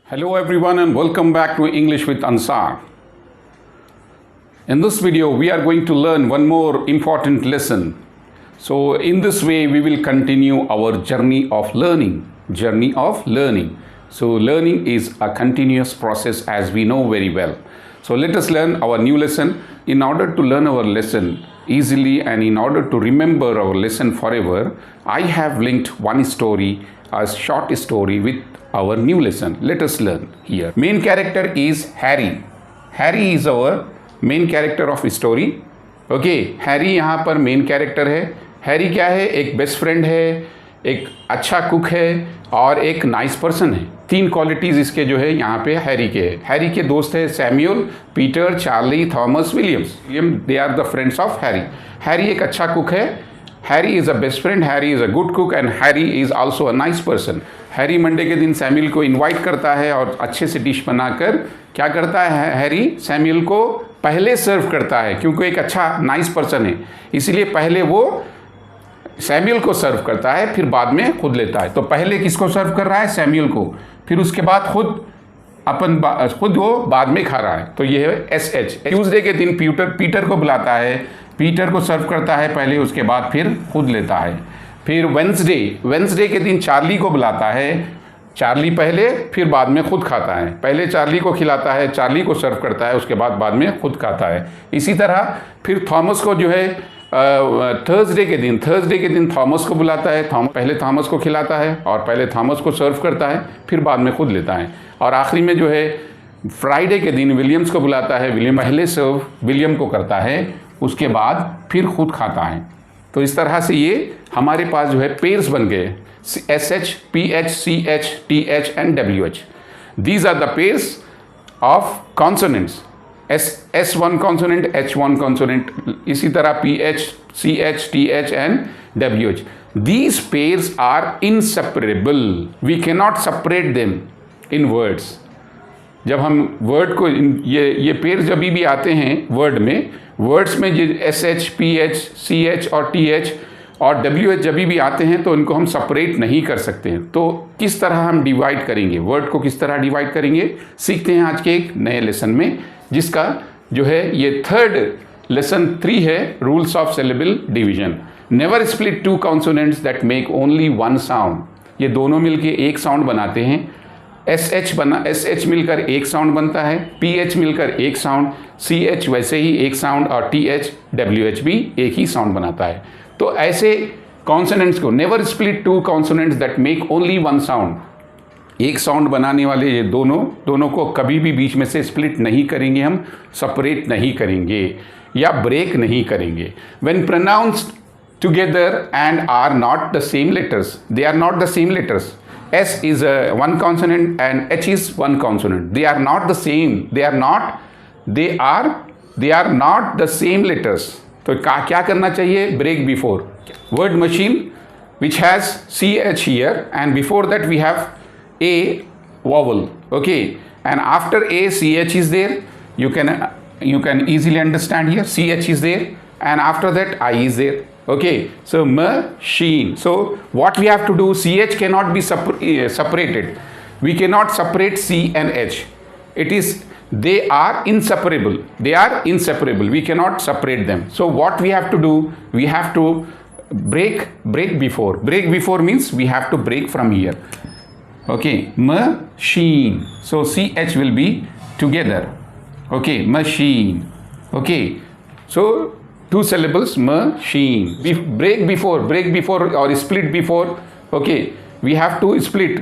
Hello everyone and welcome back to English with Ansar. In this video we are going to learn one more important lesson. So in this way we will continue our journey of learning. So learning is a continuous process as we know very well. So let us learn our new lesson. In order to learn our lesson easily and in order to remember our lesson forever, I have linked one story, a short story with our new lesson. Let us learn here. Main character is Harry. Harry is our main character of story. Okay, Harry यहाँ पर main character है. Harry क्या है? एक best friend है, एक अच्छा cook है और एक नाइस पर्सन है. तीन क्वालिटीज़ इसके जो है यहाँ पे हैरी के है. हैरी के दोस्त है Samuel, Peter, Charlie, Thomas, Williams. They are the friends of Harry. हैरी एक अच्छा कुक है. Harry is a best friend, Harry is a good cook and Harry is also a nice person. Harry Monday के दिन Samuel को invite करता है और अच्छे से डिश बनाकर क्या करता है, हैरी सैम्यूल को पहले सर्व करता है क्योंकि एक अच्छा नाइस पर्सन है, इसलिए पहले वो सैम्यूल को सर्व करता है, फिर बाद में खुद लेता है. तो पहले किसको सर्व कर रहा है? सैम्यूल को. फिर उसके बाद खुद वो बाद में खा रहा है. तो ये है SH. ट्यूसडे के दिन पीटर को बुलाता है, पीटर को सर्व करता है पहले, उसके बाद फिर खुद लेता है. फिर वेंसडे के दिन चार्ली को बुलाता है, चार्ली पहले फिर बाद में खुद खाता है. पहले चार्ली को खिलाता है, चार्ली को सर्व करता है, उसके बाद में खुद खाता है. इसी तरह फिर थॉमस को जो है थर्सडे के दिन थॉमस को बुलाता है, पहले थॉमस को खिलाता है और पहले थॉमस को सर्व करता है, फिर बाद में खुद लेता है. और आखिरी में जो है फ्राइडे के दिन विलियम्स को बुलाता है, विलियम पहले सर्व विलियम को करता है, उसके बाद फिर खुद खाता है. तो इस तरह से ये हमारे पास जो है पेयर्स बन गए, SH, PH, CH, TH and WH. These are the pairs of consonants. S1 consonant, H1 consonant, इसी तरह PH, CH, TH and WH. These pairs are inseparable. We cannot separate them in words. जब हम word को ये pair जब भी आते हैं वर्ड्स में जो SH, PH, CH और TH और WH जब भी आते हैं तो इनको हम सेपरेट नहीं कर सकते हैं. तो किस तरह हम डिवाइड करेंगे, वर्ड को किस तरह डिवाइड करेंगे, सीखते हैं आज के एक नए लेसन में, जिसका जो है ये थर्ड लेसन 3 है, rules of syllable division. Never split two consonants that make only one sound. ये दोनों मिलके एक साउंड बनाते हैं. SH मिलकर एक साउंड बनता है, PH मिलकर एक साउंड, CH वैसे ही एक साउंड और TH, WH भी एक ही साउंड बनाता है. तो ऐसे कॉन्सोनेंट्स को never split two consonants that make only one sound. एक साउंड बनाने वाले ये दोनों को कभी भी बीच में से स्प्लिट नहीं करेंगे, हम सेपरेट नहीं करेंगे या ब्रेक नहीं करेंगे. When pronounced together and are not the same letters, they are not the same letters. S is one consonant and H is one consonant. They are not the same. They are not the same letters. तो क्या करना चाहिए? Break before. Word machine which has CH here and before that we have A vowel. Okay, and after A CH is there. You can easily understand here. CH is there and after that I is there. Okay, so machine. So what we have to do, CH cannot be separated. We cannot separate C and H. They are inseparable. We cannot separate them. So what we have to do, we have to break before. Break before means we have to break from here. Okay, machine. So CH will be together. Okay, machine. Okay, so two syllables, machine. Break before or split before. Okay, we have to split.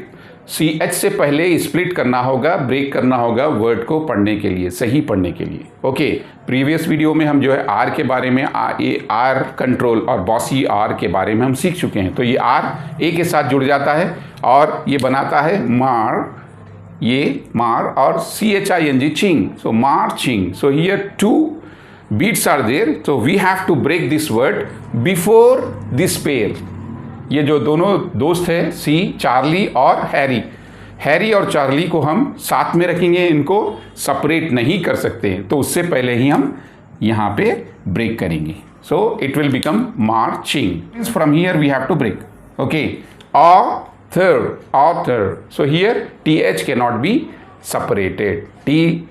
CH से पहले split करना होगा, break करना होगा word को पढ़ने के लिए, सही पढ़ने के लिए. ओके, प्रीवियस वीडियो में हम जो है R के बारे में, R कंट्रोल और बॉसी R के बारे में हम सीख चुके हैं. तो ये R A के साथ जुड़ जाता है और ये बनाता है मार, ये मार और CHING, चिंग. So marching. So here 2 beats are there, so we have to break this word before this pair. ये जो दोनों दोस्त हैं चार्ली और हैरी और चार्ली को हम साथ में रखेंगे, इनको सेपरेट नहीं कर सकते, तो उससे पहले ही हम यहाँ पे ब्रेक करेंगे. So it will become marching. From here we have to break. Okay, third, author. So here th cannot be separated.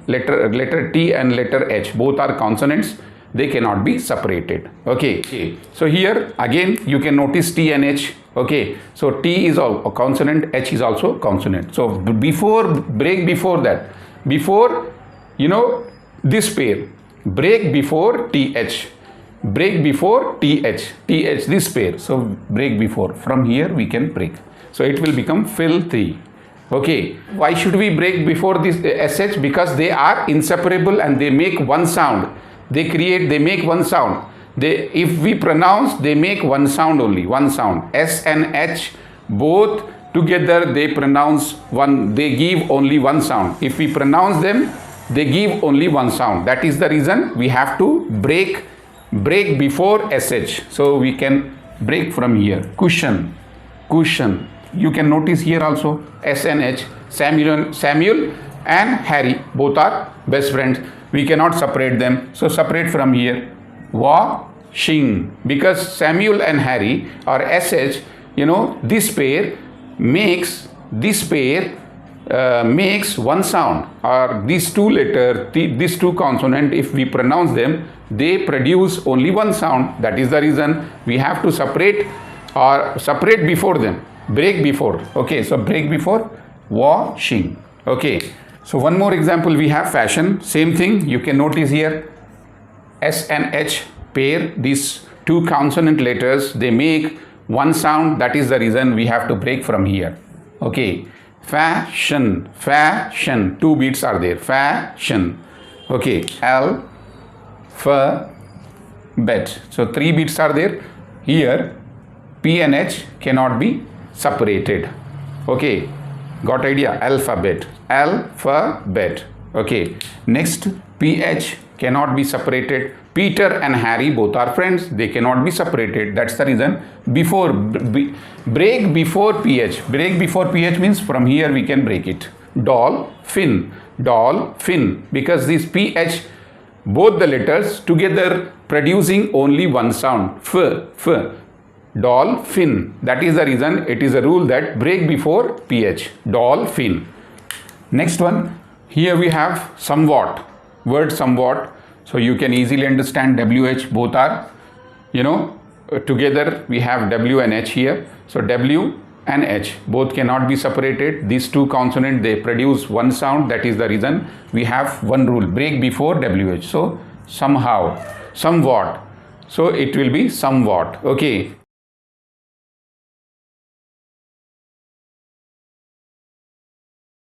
Letter T and letter H, both are consonants. They cannot be separated. Okay. So here again you can notice T and H. Okay. So T is a consonant, H is also consonant. So break before that, before this pair, break before TH. Break before TH, this pair. So break before. From here we can break. So it will become filthy. Okay. Why should we break before this SH? Because they are inseparable and they make one sound. They make one sound. If we pronounce, they make one sound only, one sound. S and H both together they pronounce one, they give only one sound. If we pronounce them, they give only one sound. That is the reason we have to break before SH. So we can break from here. Cushion. You can notice here also S and H, Samuel and Harry, both are best friends. We cannot separate them. So separate from here. Washing. Because Samuel and Harry or SH, this pair makes one sound, or these two letters, these two consonants, if we pronounce them, they produce only one sound. That is the reason we have to separate before them. Break before. Okay, so break before, washing. Okay, so one more example we have, fashion. Same thing, you can notice here S and H pair, these two consonant letters, they make one sound. That is the reason we have to break from here. Okay, fashion, two beats are there, fashion. Okay, alphabet, so three beats are there. Here P and H cannot be separated. Okay, got idea? Alphabet. Okay, next PH cannot be separated. Peter and Harry both are friends, they cannot be separated. That's the reason break before PH. Break before PH means from here we can break it. Dolphin, because this PH, both the letters together producing only one sound, f. Dolphin. That is the reason it is a rule that break before PH. Dolphin. Next one, here we have somewhat, word somewhat. So you can easily understand WH, both are, together we have W and H here. So W and H both cannot be separated. These two consonants, they produce one sound. That is the reason we have one rule, break before WH. So somehow, somewhat. So it will be somewhat. Okay.